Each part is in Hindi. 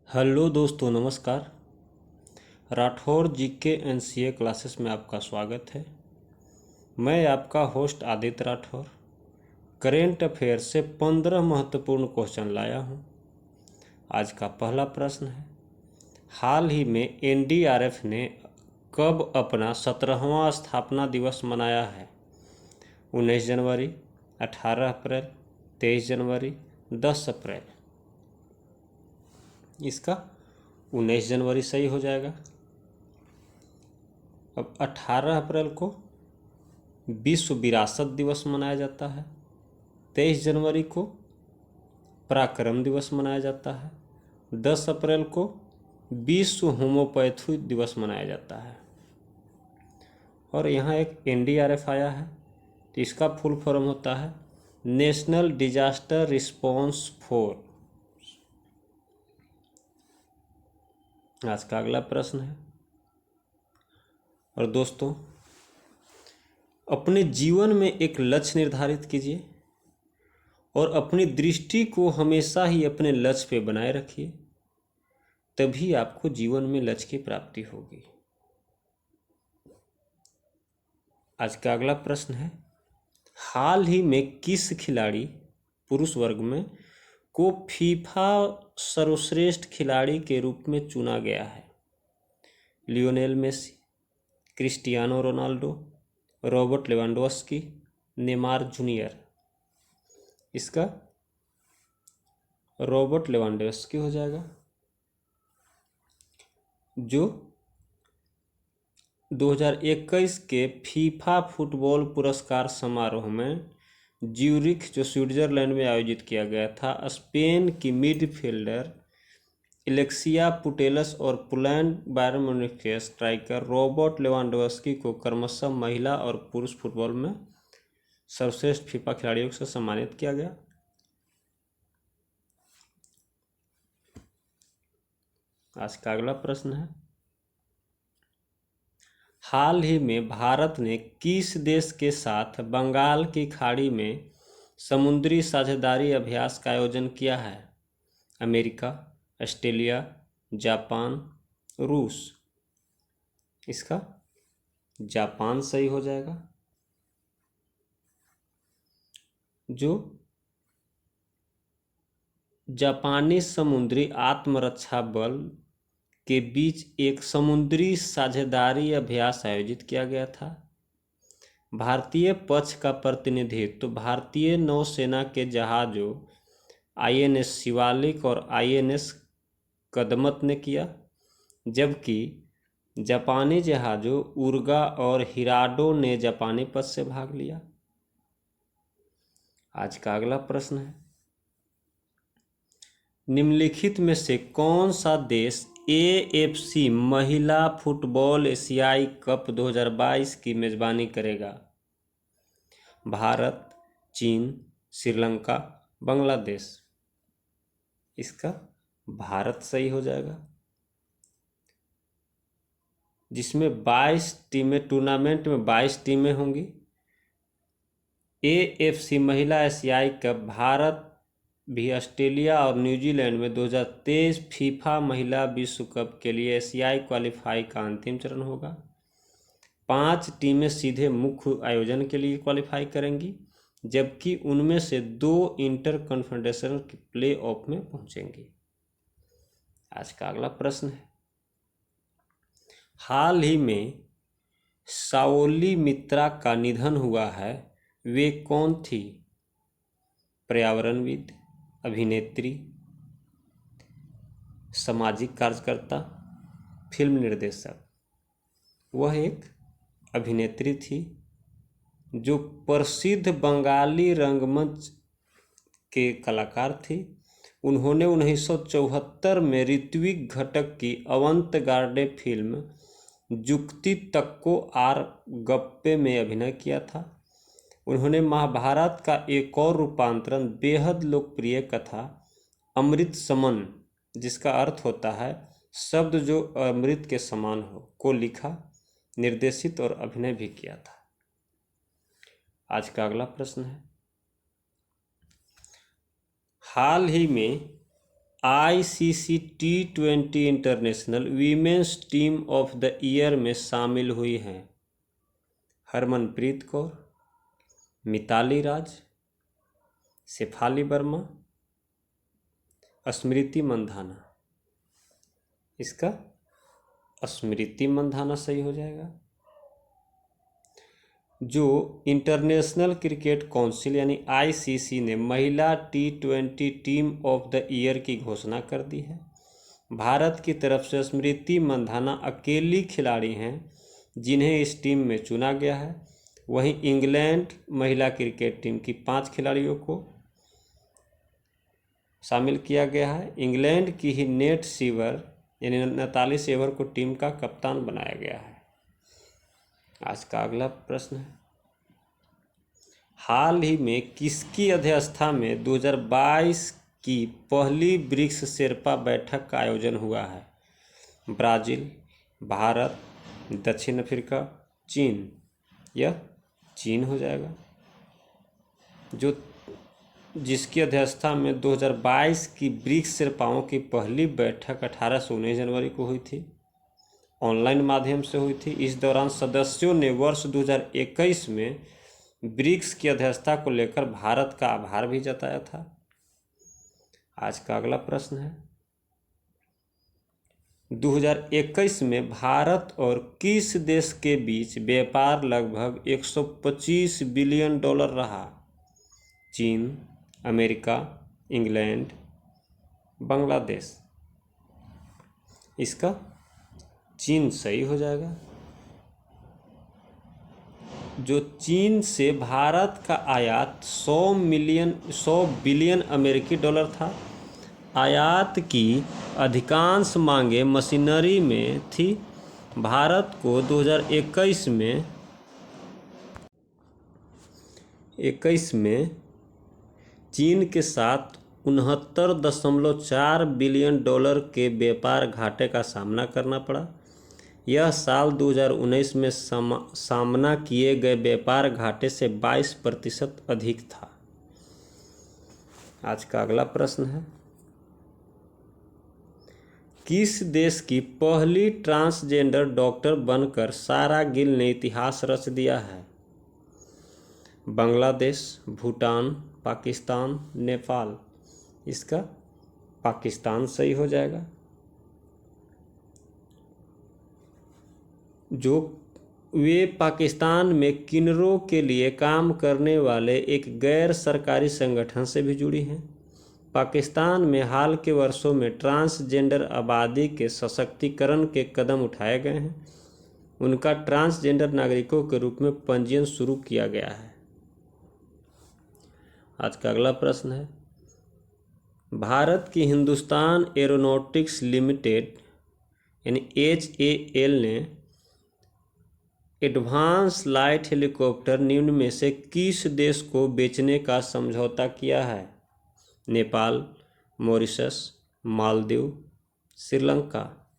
हेलो दोस्तों, नमस्कार। राठौर जीके एनसीए क्लासेस में आपका स्वागत है। मैं आपका host Aditya Rathore current affair से 15 महत्वपूर्ण क्वेश्चन लाया हूं। आज का पहला प्रश्न है, हाल ही में एनडीआरएफ ने कब अपना 17वां स्थापना दिवस मनाया है? 19 जनवरी, 18 अप्रैल, 23 जनवरी, 10 अप्रैल। इसका 19 जनवरी सही हो जाएगा। अब 18 अप्रैल को विश्व विरासत दिवस मनाया जाता है। 23 जनवरी को पराक्रम दिवस मनाया जाता है। 10 अप्रैल को विश्व होम्योपैथी दिवस मनाया जाता है। और यहाँ एक एनडीआरएफ आया है, तो इसका फुल फॉर्म होता है नेशनल डिजास्टर रिस्पॉन्स फोर्स। आज का अगला प्रश्न है, और दोस्तों अपने जीवन में एक लक्ष्य निर्धारित कीजिए और अपनी दृष्टि को हमेशा ही अपने लक्ष्य पे बनाए रखिए, तभी आपको जीवन में लक्ष्य की प्राप्ति होगी। आज का अगला प्रश्न है, हाल ही में किस खिलाड़ी पुरुष वर्ग में को फीफा सर्वश्रेष्ठ खिलाड़ी के रूप में चुना गया है? Lionel Messi, Cristiano Ronaldo, Robert Lewandowski, Neymar junior. इसका रॉबर्ट लेवांडोव्स्की हो जाएगा, जो 2021 के फीफा फुटबॉल पुरस्कार समारोह में ज्यूरिख, जो स्विट्जरलैंड में आयोजित किया गया था, स्पेन की मिडफील्डर एलेक्सिया पुटेलस और पोलैंड बायर्न म्यूनिख के स्ट्राइकर रॉबर्ट लेवांडोव्स्की को क्रमशः महिला और पुरुष फुटबॉल में सर्वश्रेष्ठ फीफा खिलाड़ियों से सम्मानित किया गया। आज का अगला प्रश्न है, हाल ही में भारत ने किस देश के साथ बंगाल की खाड़ी में समुद्री साझेदारी अभ्यास का आयोजन किया है? अमेरिका, ऑस्ट्रेलिया, जापान, रूस। इसका जापान सही हो जाएगा, जो जापानी समुद्री आत्मरक्षा बल के बीच एक समुद्री साझेदारी अभ्यास आयोजित किया गया था। भारतीय पक्ष का प्रतिनिधित्व भारतीय नौसेना के जहाज़ों आईएनएस शिवालिक और आईएनएस कदमत ने किया, जबकि जापानी जहाज़ों उर्गा और हिराडो ने जापानी पक्ष से भाग लिया। आज का अगला प्रश्न है, निम्नलिखित में से कौन सा देश एएफसी महिला फुटबॉल एशियाई कप 2022 की मेजबानी करेगा? भारत, चीन, श्रीलंका, बांग्लादेश। इसका भारत सही हो जाएगा, जिसमें 22 टीमें, टूर्नामेंट में 22 टीमें होंगी। एएफसी महिला एशियाई कप भारत भी ऑस्ट्रेलिया और न्यूजीलैंड में 2023 फीफा महिला विश्व कप के लिए एशियाई क्वालिफाई का अंतिम चरण होगा। 5 टीमें सीधे मुख्य आयोजन के लिए क्वालिफाई करेंगी, जबकि उनमें से 2 इंटर कॉन्फेडरेशन के प्ले ऑफ में पहुंचेंगी। आज का अगला प्रश्न है, हाल ही में साओली मित्रा का निधन हुआ है, वे कौन थी? पर्यावरणविद, अभिनेत्री, सामाजिक कार्यकर्ता, फिल्म निर्देशक। वह एक अभिनेत्री थी जो प्रसिद्ध बंगाली रंगमंच के कलाकार थी। उन्होंने 1974 में ऋत्विक घटक की अवंतगार्डे फिल्म जुक्ति तक्को आर गप्पे में अभिनय किया था। उन्होंने महाभारत का एक और रूपांतरण बेहद लोकप्रिय कथा अमृत समन, जिसका अर्थ होता है शब्द जो अमृत के समान हो, को लिखा, निर्देशित और अभिनय भी किया था। आज का अगला प्रश्न है, हाल ही में ICC T20 international women's team of the year में शामिल हुई हैं हरमनप्रीत कौर, मिताली राज, शेफाली वर्मा, स्मृति मंधाना। इसका स्मृति मंधाना सही हो जाएगा। जो इंटरनेशनल क्रिकेट काउंसिल यानी ICC ने महिला T20 team of the year की घोषणा कर दी है। भारत की तरफ से स्मृति मंधाना अकेली खिलाड़ी हैं जिन्हें इस टीम में चुना गया है। वहीं इंग्लैंड महिला क्रिकेट टीम की 5 खिलाड़ियों को शामिल किया गया है। इंग्लैंड की ही नेट सीवर यानी नताली सेवर को टीम का कप्तान बनाया गया है। आज का अगला प्रश्न है, हाल ही में किसकी अध्यक्षता में 2022 की पहली ब्रिक्स शेर्पा बैठक का आयोजन हुआ है? ब्राज़ील, भारत, दक्षिण अफ्रीका, चीन। यह चीन हो जाएगा। जिसकी अध्यक्षता में 2022 की ब्रिक्स शेर्पाओं की पहली बैठक 18 से 19 जनवरी को हुई थी, ऑनलाइन माध्यम से हुई थी। इस दौरान सदस्यों ने वर्ष 2021 में ब्रिक्स की अध्यक्षता को लेकर भारत का आभार भी जताया था। आज का अगला प्रश्न है, 2021 में भारत और किस देश के बीच व्यापार लगभग 125 बिलियन डॉलर रहा? चीन, अमेरिका, इंग्लैंड, बांग्लादेश। इसका चीन सही हो जाएगा। जो चीन से भारत का आयात 100 बिलियन अमेरिकी डॉलर था। आयात की अधिकांश मांगे मशीनरी में थी। भारत को 2021 में चीन के साथ 69.4 बिलियन डॉलर के व्यापार घाटे का सामना करना पड़ा। यह साल 2019 में सामना किए गए व्यापार घाटे से 22% अधिक था। आज का अगला प्रश्न है, किस देश की पहली ट्रांसजेंडर डॉक्टर बनकर सारा गिल ने इतिहास रच दिया है? बांग्लादेश, भूटान, पाकिस्तान, नेपाल। इसका पाकिस्तान सही हो जाएगा। जो वे पाकिस्तान में किन्नरों के लिए काम करने वाले एक गैर सरकारी संगठन से भी जुड़ी हैं। पाकिस्तान में हाल के वर्षों में ट्रांसजेंडर आबादी के सशक्तिकरण के कदम उठाए गए हैं। उनका ट्रांसजेंडर नागरिकों के रूप में पंजीयन शुरू किया गया है। आज का अगला प्रश्न है, भारत की हिंदुस्तान एरोनॉटिक्स लिमिटेड यानी HAL ने एडवांस लाइट हेलीकॉप्टर निम्न में से किस देश को बेचने का समझौता किया है? नेपाल, मॉरिशस, मालदीव, श्रीलंका।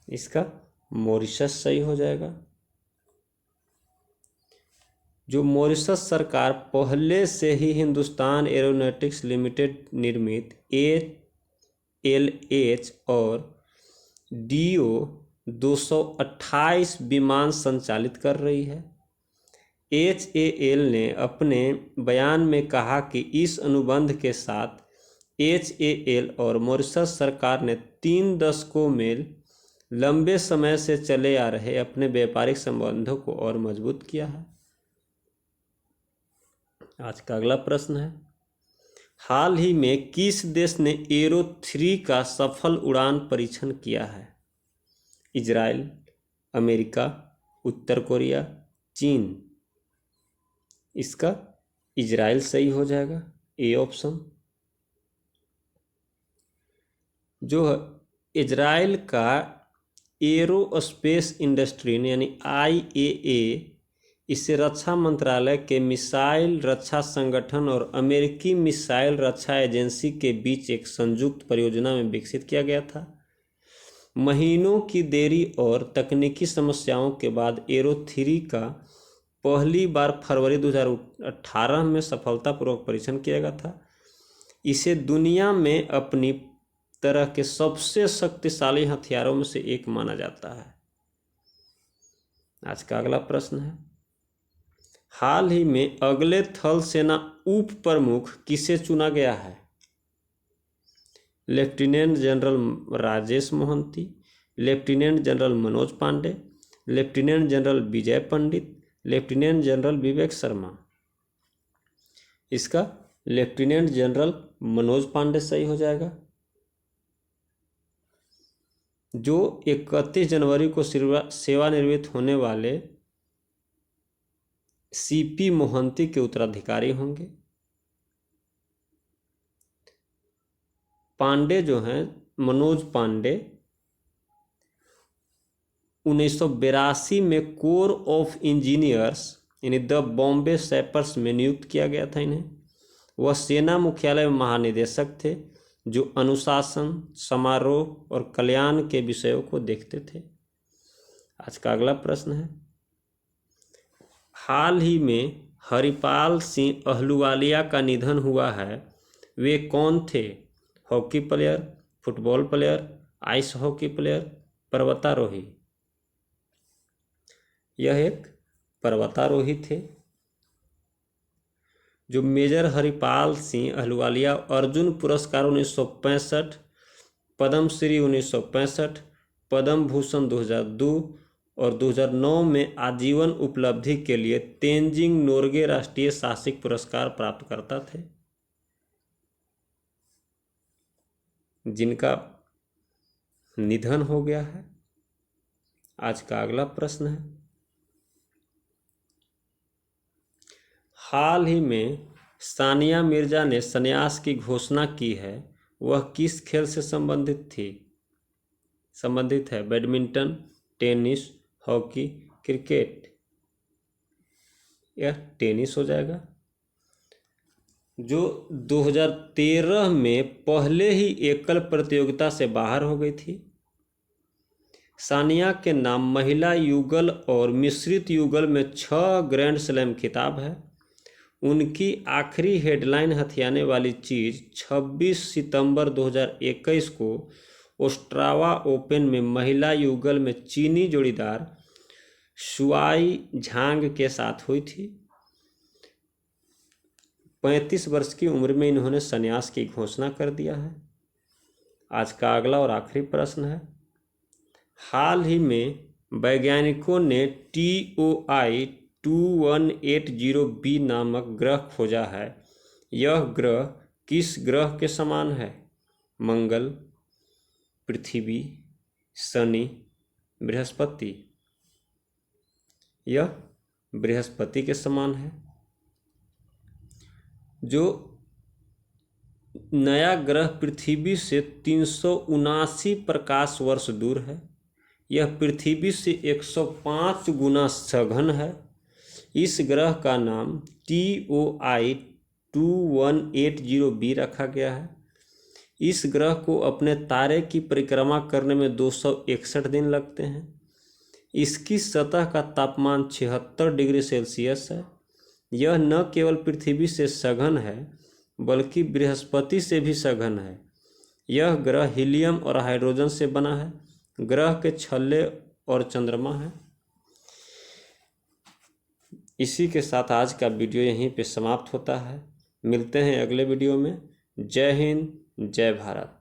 इसका मॉरिशस सही हो जाएगा। जो मॉरिशस सरकार पहले से ही हिंदुस्तान एरोनॉटिक्स लिमिटेड निर्मित ALH और DO 228 विमान संचालित कर रही है। HAL ने अपने बयान में कहा कि इस अनुबंध के साथ HAL और मॉरिशस सरकार ने 3 दशकों में लंबे समय से चले आ रहे अपने व्यापारिक संबंधों को और मजबूत किया है। आज का अगला प्रश्न है, हाल ही में किस देश ने एरो 3 का सफल उड़ान परीक्षण किया है? इजराइल, अमेरिका, उत्तर कोरिया, चीन। इसका इजराइल सही हो जाएगा, ए ऑप्शन। जो इजराइल का एरोस्पेस इंडस्ट्री यानी IAA, इसे रक्षा मंत्रालय के मिसाइल रक्षा संगठन और अमेरिकी मिसाइल रक्षा एजेंसी के बीच एक संयुक्त परियोजना में विकसित किया गया था। महीनों की देरी और तकनीकी समस्याओं के बाद एरो 3 का पहली बार फरवरी 2018 में सफलतापूर्वक परीक्षण किया गया था। इसे दुनिया में अपनी तरह के सबसे शक्तिशाली हथियारों में से एक माना जाता है। आज का अगला प्रश्न है, हाल ही में अगले थल सेना उप प्रमुख किसे चुना गया है? Lieutenant general Rajesh Mohanty, lieutenant general Manoj Pande, lieutenant general Vijay Pandit, lieutenant general Vivek Sharma. इसका लेफ्टिनेंट जनरल मनोज पांडे सही हो जाएगा, जो 31 जनवरी को सेवानिवृत्त होने वाले सीपी मोहंती के उत्तराधिकारी होंगे। पांडे जो हैं, मनोज पांडे, 1982 में कोर ऑफ इंजीनियर्स यानी द बॉम्बे सैपर्स में नियुक्त किया गया था इन्हें। वह सेना मुख्यालय में महानिदेशक थे जो अनुशासन, समारोह और कल्याण के विषयों को देखते थे। आज का अगला प्रश्न है, हाल ही में हरिपाल सिंह अहलूवालिया का निधन हुआ है, वे कौन थे? Hockey player, football player, ice hockey player, पर्वतारोही। यह एक पर्वतारोही थे। जो मेजर हरिपाल सिंह अहलूवालिया अर्जुन पुरस्कार 1965, पद्मश्री 1965, पद्म भूषण 2002 और 2009 में आजीवन उपलब्धि के लिए तेंजिंग नोर्गे राष्ट्रीय साहसिक पुरस्कार प्राप्त करता थे, जिनका निधन हो गया है। आज का अगला प्रश्न है, हाल ही में सानिया मिर्जा ने संन्यास की घोषणा की है, वह किस खेल से संबंधित है? Badminton, tennis, hockey, cricket. यह टेनिस हो जाएगा, जो 2013 में पहले ही एकल प्रतियोगिता से बाहर हो गई थी। सानिया के नाम महिला युगल और मिश्रित युगल में 6 ग्रैंड स्लैम खिताब है। उनकी आखिरी हेडलाइन हथियाने वाली चीज़ 26 सितंबर 2021 को ओस्ट्रावा ओपन में महिला युगल में चीनी जोड़ीदार शुआई झांग के साथ हुई थी। 35 वर्ष की उम्र में इन्होंने संन्यास की घोषणा कर दिया है। आज का अगला और आखिरी प्रश्न है, हाल ही में वैज्ञानिकों ने TOI 2180b नामक ग्रह खोजा है। यह ग्रह किस ग्रह के समान है? मंगल, पृथ्वी, शनि, बृहस्पति। यह बृहस्पति के समान है। जो नया ग्रह पृथ्वी से 379 प्रकाश वर्ष दूर है। यह पृथ्वी से 105 गुना सघन है। इस ग्रह का नाम TOI 2180b रखा गया है। इस ग्रह को अपने तारे की परिक्रमा करने में 261 दिन लगते हैं। इसकी सतह का तापमान 76 डिग्री सेल्सियस है। यह न केवल पृथ्वी से सघन है बल्कि बृहस्पति से भी सघन है। यह ग्रह हीलियम और हाइड्रोजन से बना है। ग्रह के छल्ले और चंद्रमा है। इसी के साथ आज का वीडियो यहीं पे समाप्त होता है। मिलते हैं अगले वीडियो में। जय हिंद, जय भारत।